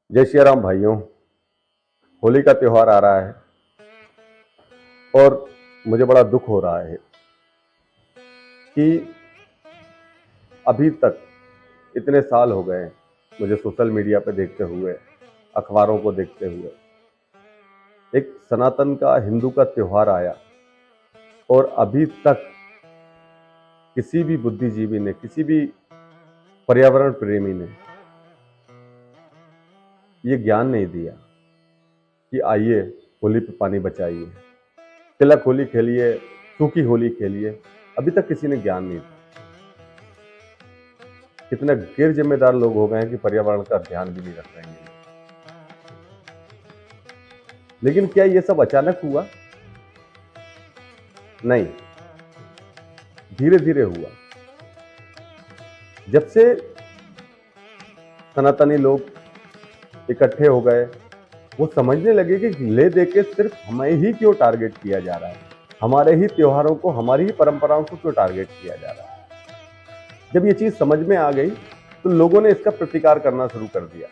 जय श्री राम भाइयों। होली का त्योहार आ रहा है और मुझे बड़ा दुख हो रहा है कि अभी तक इतने साल हो गए मुझे सोशल मीडिया पे देखते हुए, अखबारों को देखते हुए, एक सनातन का हिंदू का त्योहार आया और अभी तक किसी भी बुद्धिजीवी ने, किसी भी पर्यावरण प्रेमी ने ये ज्ञान नहीं दिया कि आइए होली पे पानी बचाइए, तिलक होली खेलिए, सूखी होली खेलिए। अभी तक किसी ने ज्ञान नहीं दिया। कितने गैर जिम्मेदार लोग हो गए हैं कि पर्यावरण का ध्यान भी नहीं रख रहे हैं। लेकिन क्या ये सब अचानक हुआ? नहीं, धीरे धीरे हुआ। जब से सनातनी लोग इकट्ठे हो गए, वो समझने लगे कि ले दे के सिर्फ हमें ही क्यों टारगेट किया जा रहा है, हमारे ही त्योहारों को, हमारी ही परंपराओं को क्यों टारगेट किया जा रहा है। जब ये चीज समझ में आ गई तो लोगों ने इसका प्रतिकार करना शुरू कर दिया।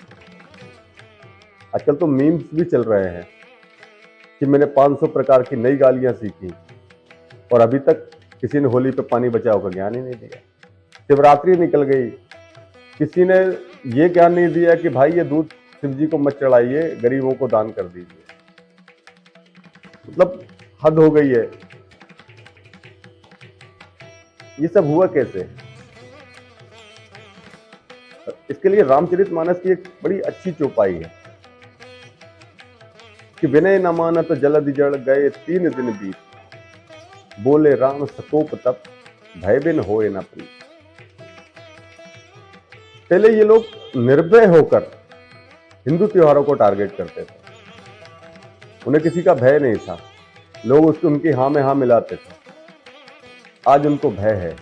आजकल तो मीम्स भी चल रहे हैं कि मैंने 500 प्रकार की नई गालियां सीखी और अभी तक किसी ने होली पे पानी बचाओ का ज्ञान ही नहीं दिया। शिवरात्रि निकल गई, किसी ने ये ज्ञान नहीं दिया कि भाई ये दूध शिव जी को मत चढ़ाइए, गरीबों को दान कर दीजिए। मतलब हद हो गई है। ये सब हुआ कैसे? इसके लिए रामचरितमानस की एक बड़ी अच्छी चौपाई है कि विनय न मानत जलधि जड़ गए 3 दिन बीत, बोले राम सकोप तप भय बिन होए न प्रीत। पहले ये लोग निर्भय होकर हिंदू त्योहारों को टारगेट करते थे, उन्हें किसी का भय नहीं था, लोग उसको उनकी हाँ में हाँ मिलाते थे। आज उनको भय है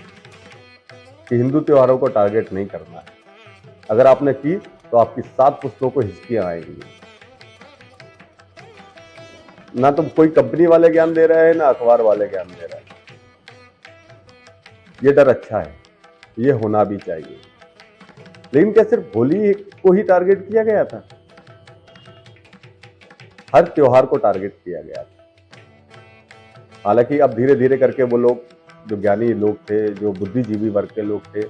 कि हिंदू त्योहारों को टारगेट नहीं करना है। अगर आपने की तो आपकी 7 पुस्तकों को हिचकियां आएंगी। ना तो कोई कंपनी वाले ज्ञान दे रहे हैं, ना अखबार वाले ज्ञान दे रहे हैं। ये डर अच्छा है, ये होना भी चाहिए। लेकिन क्या सिर्फ होली को ही टारगेट किया गया था? हर त्योहार को टारगेट किया गया था। हालांकि अब धीरे धीरे करके वो लोग, जो ज्ञानी लोग थे, जो बुद्धिजीवी वर्ग के लोग थे,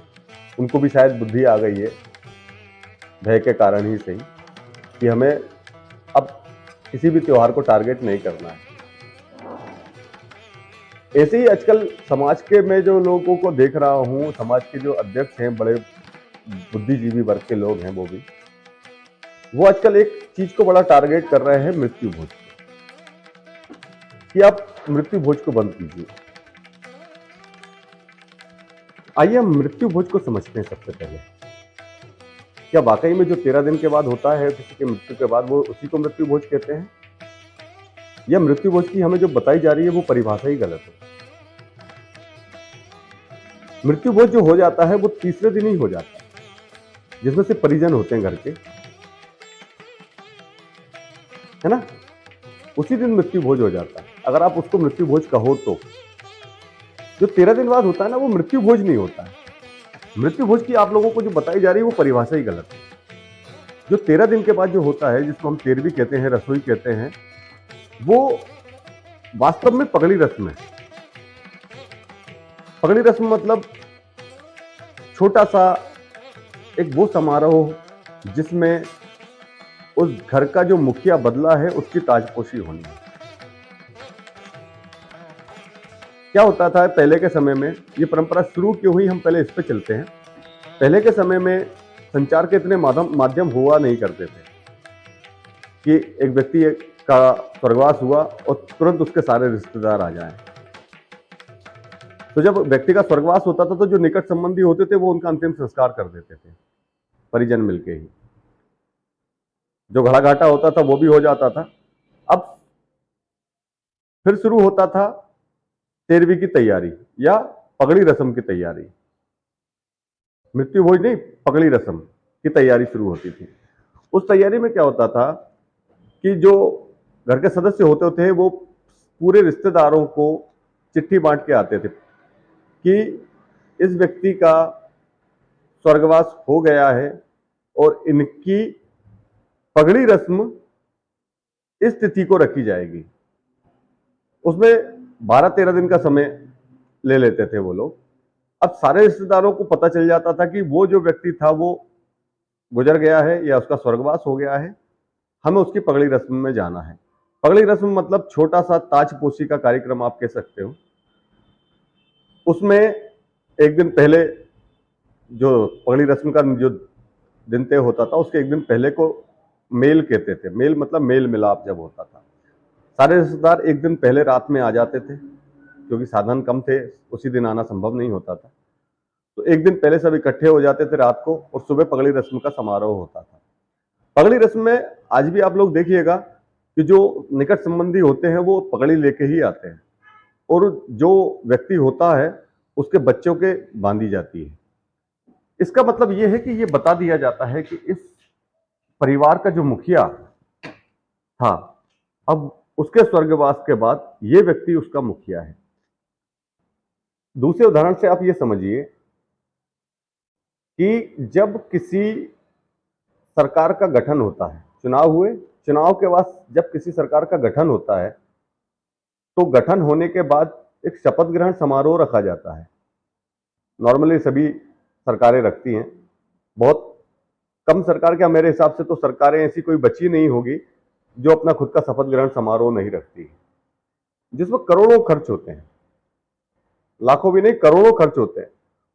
उनको भी शायद बुद्धि आ गई है, भय के कारण ही सही, कि हमें अब किसी भी त्योहार को टारगेट नहीं करना है। ऐसे ही आजकल समाज के मैं जो लोगों को देख रहा हूं, समाज के जो अध्यक्ष हैं, बड़े बुद्धिजीवी वर्ग के लोग हैं, वो आजकल एक चीज को बड़ा टारगेट कर रहे हैं, मृत्यु भोज को, कि आप मृत्यु भोज को बंद कीजिए। आइए हम मृत्यु भोज को समझते हैं। सबसे पहले, क्या वाकई में जो 13 दिन के बाद होता है किसी की मृत्यु के बाद, वो उसी को मृत्यु भोज कहते हैं? या मृत्यु भोज की हमें जो बताई जा रही है वो परिभाषा ही गलत है? मृत्यु भोज जो हो जाता है वो तीसरे दिन ही हो जाता है, जिसमें से परिजन होते हैं घर के, है ना, उसी दिन मृत्यु भोज हो जाता है। अगर आप उसको मृत्यु भोज कहो तो जो 13 दिन बाद होता है ना, वो मृत्यु भोज नहीं होता है। मृत्यु भोज की आप लोगों को जो बताई जा रही है वो परिभाषा ही गलत है। जो 13 दिन के बाद जो होता है, जिसको हम तेरहवीं कहते हैं, रसोई कहते हैं, वो वास्तव में पगड़ी रस्म है। पगड़ी रस्म मतलब छोटा सा एक वो समारोह जिसमें उस घर का जो मुखिया बदला है उसकी ताजपोशी होनी है। क्या होता था पहले के समय में, ये परंपरा शुरू क्यों हुई, हम पहले इस पे चलते हैं। पहले के समय में संचार के इतने माध्यम हुआ नहीं करते थे कि एक व्यक्ति का स्वर्गवास हुआ और तुरंत उसके सारे रिश्तेदार आ जाएं। तो जब व्यक्ति का स्वर्गवास होता था तो जो निकट संबंधी होते थे वो उनका अंतिम संस्कार कर देते थे, परिजन मिलके ही। जो घड़ा घाटा होता था वो भी हो जाता था। अब फिर शुरू होता था 13वीं की तैयारी या पगड़ी रस्म की तैयारी। मृत्यु भोज नहीं, पगड़ी रस्म की तैयारी शुरू होती थी। उस तैयारी में क्या होता था कि जो घर के सदस्य होते थे वो पूरे रिश्तेदारों को चिट्ठी बांट के आते थे कि इस व्यक्ति का स्वर्गवास हो गया है और इनकी पगड़ी रस्म इस तिथि को रखी जाएगी। उसमें 12-13 दिन का समय ले लेते थे वो लोग। अब सारे रिश्तेदारों को पता चल जाता था कि वो जो व्यक्ति था वो गुजर गया है या उसका स्वर्गवास हो गया है, हमें उसकी पगड़ी रस्म में जाना है। पगड़ी रस्म मतलब छोटा सा ताजपोशी का कार्यक्रम आप कह सकते हो। उसमें एक दिन पहले जो पगड़ी रस्म का जो दिन तय होता था, उसके एक दिन पहले को मेल कहते थे। मेल मतलब मेल मिलाप जब होता था, सारे रिश्तेदार एक दिन पहले रात में आ जाते थे, क्योंकि साधन कम थे, उसी दिन आना संभव नहीं होता था। तो एक दिन पहले सब इकट्ठे हो जाते थे रात को, और सुबह पगड़ी रस्म का समारोह होता था। पगड़ी रस्म में आज भी आप लोग देखिएगा कि जो निकट संबंधी होते हैं वो पगड़ी लेके ही आते हैं, और जो व्यक्ति होता है उसके बच्चों के बांधी जाती है। इसका मतलब ये है कि ये बता दिया जाता है कि इस परिवार का जो मुखिया था, अब उसके स्वर्गवास के बाद ये व्यक्ति उसका मुखिया है। दूसरे उदाहरण से आप ये समझिए कि जब किसी सरकार का गठन होता है, चुनाव हुए, चुनाव के बाद जब किसी सरकार का गठन होता है, तो गठन होने के बाद एक शपथ ग्रहण समारोह रखा जाता है। नॉर्मली सभी सरकारें रखती हैं, बहुत कम सरकार, क्या मेरे हिसाब से तो सरकारें ऐसी कोई बची नहीं होगी जो अपना खुद का शपथ ग्रहण समारोह नहीं रखती, जिसमें करोड़ों खर्च होते हैं, लाखों भी नहीं, करोड़ों खर्च होते हैं।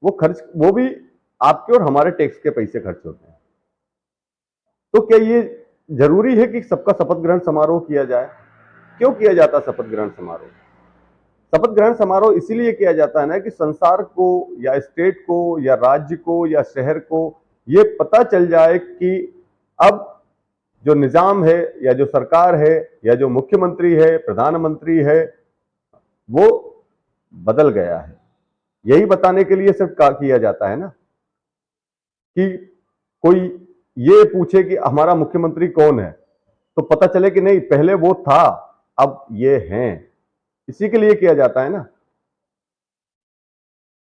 वो खर्च, वो भी आपके और हमारे टैक्स के पैसे खर्च होते हैं। तो क्या ये जरूरी है कि सबका शपथ ग्रहण समारोह किया जाए? क्यों किया जाता शपथ ग्रहण समारोह? शपथ ग्रहण समारोह इसीलिए किया जाता है ना कि संसार को या स्टेट को या राज्य को या शहर को ये पता चल जाए कि अब जो निजाम है या जो सरकार है या जो मुख्यमंत्री है, प्रधानमंत्री है, वो बदल गया है। यही बताने के लिए सिर्फ किया जाता है ना, कि कोई ये पूछे कि हमारा मुख्यमंत्री कौन है, तो पता चले कि नहीं, पहले वो था, अब ये हैं। इसी के लिए किया जाता है ना।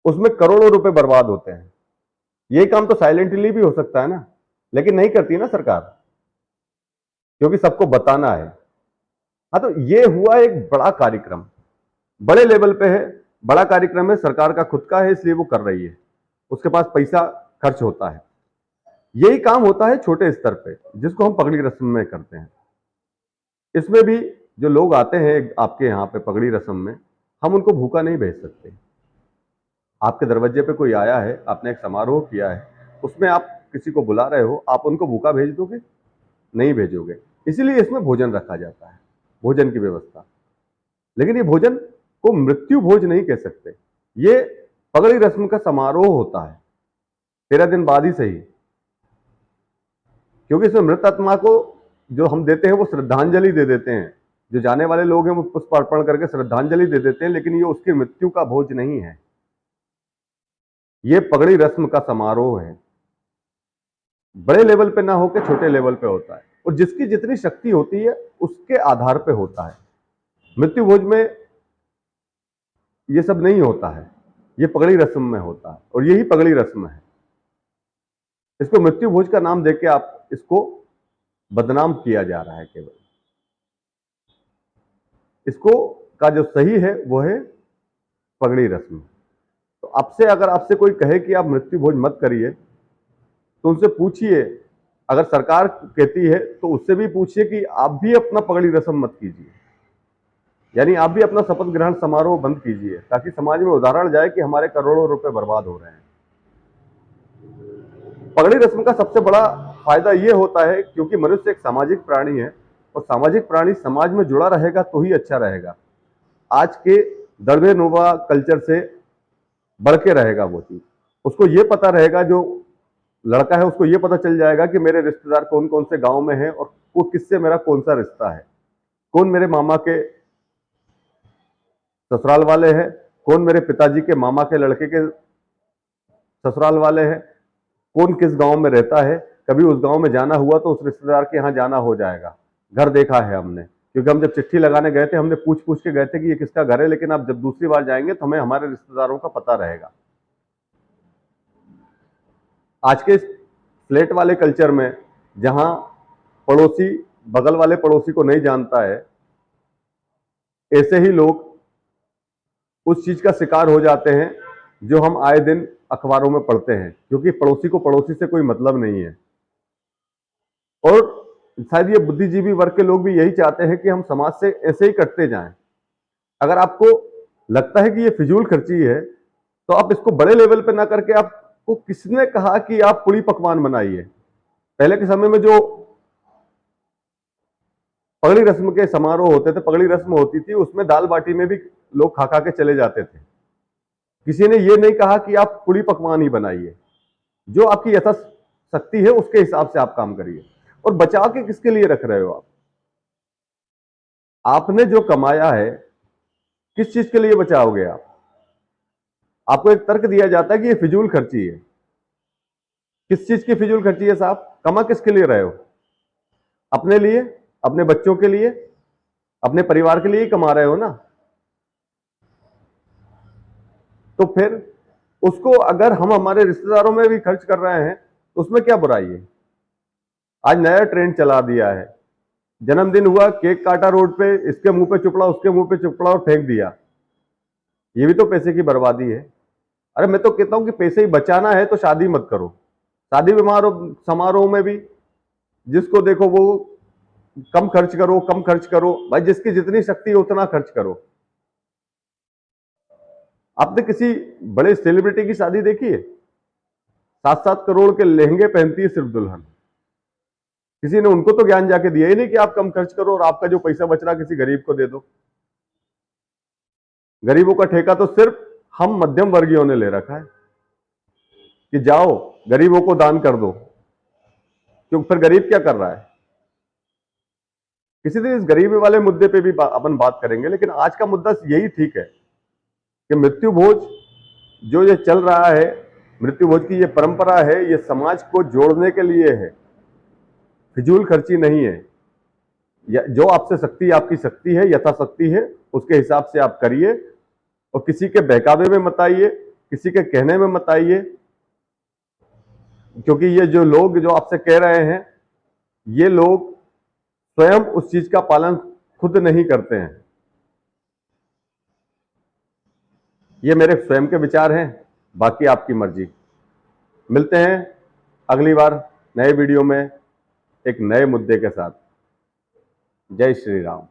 उसमें करोड़ों रुपए बर्बाद होते हैं। ये काम तो साइलेंटली भी हो सकता है ना, लेकिन नहीं करती ना सरकार, क्योंकि सबको बताना है। हाँ, तो ये हुआ एक बड़ा कार्यक्रम, बड़े लेवल पे है, बड़ा कार्यक्रम है, सरकार का खुद का है, इसलिए वो कर रही है, उसके पास पैसा खर्च होता है। यही काम होता है छोटे स्तर पे, जिसको हम पगड़ी रस्म में करते हैं। इसमें भी जो लोग आते हैं आपके यहाँ पे पगड़ी रस्म में, हम उनको भूखा नहीं भेज सकते। आपके दरवाजे पे कोई आया है, आपने एक समारोह किया है, उसमें आप किसी को बुला रहे हो, आप उनको भूखा भेज दोगे? नहीं भेजोगे। इसीलिए इसमें भोजन रखा जाता है, भोजन की व्यवस्था। लेकिन ये भोजन को मृत्यु भोज नहीं कह सकते। ये पगड़ी रस्म का समारोह होता है 13 दिन बाद ही सही, क्योंकि इसमें मृत आत्मा को जो हम देते हैं वो श्रद्धांजलि दे देते हैं। जो जाने वाले लोग हैं वो पुष्प अर्पण करके श्रद्धांजलि दे देते हैं, लेकिन ये उसकी मृत्यु का भोज नहीं है। ये पगड़ी रस्म का समारोह है, बड़े लेवल पे ना होकर छोटे लेवल पे होता है, और जिसकी जितनी शक्ति होती है उसके आधार पे होता है। मृत्यु भोज में ये सब नहीं होता है, ये पगड़ी रस्म में होता है, और यही पगड़ी रस्म है। इसको मृत्यु भोज का नाम देके आप इसको बदनाम किया जा रहा है। केवल इसको का जो सही है वो है पगड़ी रस्म। तो आपसे, अगर आपसे कोई कहे कि आप मृत्यु भोज मत करिए, तो उनसे पूछिए, अगर सरकार कहती है तो उससे भी पूछिए कि आप भी अपना पगड़ी रस्म मत कीजिए, यानी आप भी अपना शपथ ग्रहण समारोह बंद कीजिए, ताकि समाज में उदाहरण जाए कि हमारे करोड़ों रुपए बर्बाद हो रहे हैं। पगड़ी रस्म का सबसे बड़ा फायदा यह होता है, क्योंकि मनुष्य एक सामाजिक प्राणी है, और सामाजिक प्राणी समाज में जुड़ा रहेगा तो ही अच्छा रहेगा। आज के दड़बे नोबा कल्चर से बढ़ के रहेगा वो चीज। उसको ये पता रहेगा, जो लड़का है उसको ये पता चल जाएगा कि मेरे रिश्तेदार कौन कौन से गांव में हैं, और वो किससे मेरा कौन सा रिश्ता है, कौन मेरे मामा के ससुराल वाले हैं, कौन मेरे पिताजी के मामा के लड़के के ससुराल वाले हैं, कौन किस गांव में रहता है। कभी उस गांव में जाना हुआ तो उस रिश्तेदार के यहाँ जाना हो जाएगा। घर देखा है हमने, क्योंकि हम जब चिट्ठी लगाने गए थे हमने पूछ पूछ के गए थे कि ये किसका घर है, लेकिन अब जब दूसरी बार जाएंगे तो हमें हमारे रिश्तेदारों का पता रहेगा। आज के फ्लैट वाले कल्चर में, जहां पड़ोसी बगल वाले पड़ोसी को नहीं जानता है, ऐसे ही लोग उस चीज का शिकार हो जाते हैं जो हम आए दिन अखबारों में पढ़ते हैं, क्योंकि पड़ोसी को पड़ोसी से कोई मतलब नहीं है। और शायद ये बुद्धिजीवी वर्ग के लोग भी यही चाहते हैं कि हम समाज से ऐसे ही कटते जाएं। अगर आपको लगता है कि ये फिजूल खर्ची है, तो आप इसको बड़े लेवल पे ना करके, आपको किसने कहा कि आप पूरी पकवान बनाइए? पहले के समय में जो पगड़ी रस्म के समारोह होते थे, पगड़ी रस्म होती थी, उसमें दाल बाटी में भी लोग खा खा के चले जाते थे। किसी ने ये नहीं कहा कि आप पूरी पकवान ही बनाइए। जो आपकी यथाशक्ति है उसके हिसाब से आप काम करिए। और बचा के किसके लिए रख रहे हो आप? आपने जो कमाया है, किस चीज के लिए बचाओगे आप? आपको एक तर्क दिया जाता है कि ये फिजूल खर्ची है। किस चीज की फिजूल खर्ची है साहब? कमा किसके लिए रहे हो? अपने लिए, अपने बच्चों के लिए, अपने परिवार के लिए ही कमा रहे हो ना। तो फिर उसको अगर हम हमारे रिश्तेदारों में भी खर्च कर रहे हैं तो उसमें क्या बुराई है? आज नया ट्रेंड चला दिया है, जन्मदिन हुआ, केक काटा रोड पे, इसके मुंह पे चुपड़ा, उसके मुंह पे चुपड़ा और फेंक दिया। ये भी तो पैसे की बर्बादी है। अरे मैं तो कहता हूं कि पैसे ही बचाना है तो शादी मत करो। शादी समारोह में भी जिसको देखो वो कम खर्च करो, कम खर्च करो। भाई जिसकी जितनी शक्ति है उतना खर्च करो। आपने किसी बड़े सेलिब्रिटी की शादी देखी है? 7-7 करोड़ के लहंगे पहनती है सिर्फ दुल्हन। किसी ने उनको तो ज्ञान जाके दिया ही नहीं कि आप कम खर्च करो और आपका जो पैसा बच रहा किसी गरीब को दे दो। गरीबों का ठेका तो सिर्फ हम मध्यम वर्गीयों ने ले रखा है कि जाओ गरीबों को दान कर दो। क्योंकि फिर गरीब क्या कर रहा है? किसी दिन इस गरीबी वाले मुद्दे पे भी अपन बात करेंगे, लेकिन आज का मुद्दा यही ठीक है कि मृत्यु भोज जो ये चल रहा है, मृत्यु भोज की ये परंपरा है, ये समाज को जोड़ने के लिए है, फिजूल खर्ची नहीं है। जो आपसे शक्ति, आपकी शक्ति है, यथाशक्ति है, उसके हिसाब से आप करिए और किसी के बहकावे में मत आइए, किसी के कहने में मत आइए। क्योंकि ये जो लोग जो आपसे कह रहे हैं, ये लोग स्वयं उस चीज का पालन खुद नहीं करते हैं। ये मेरे स्वयं के विचार हैं, बाकी आपकी मर्जी। मिलते हैं अगली बार नए वीडियो में एक नए मुद्दे के साथ। जय श्री राम।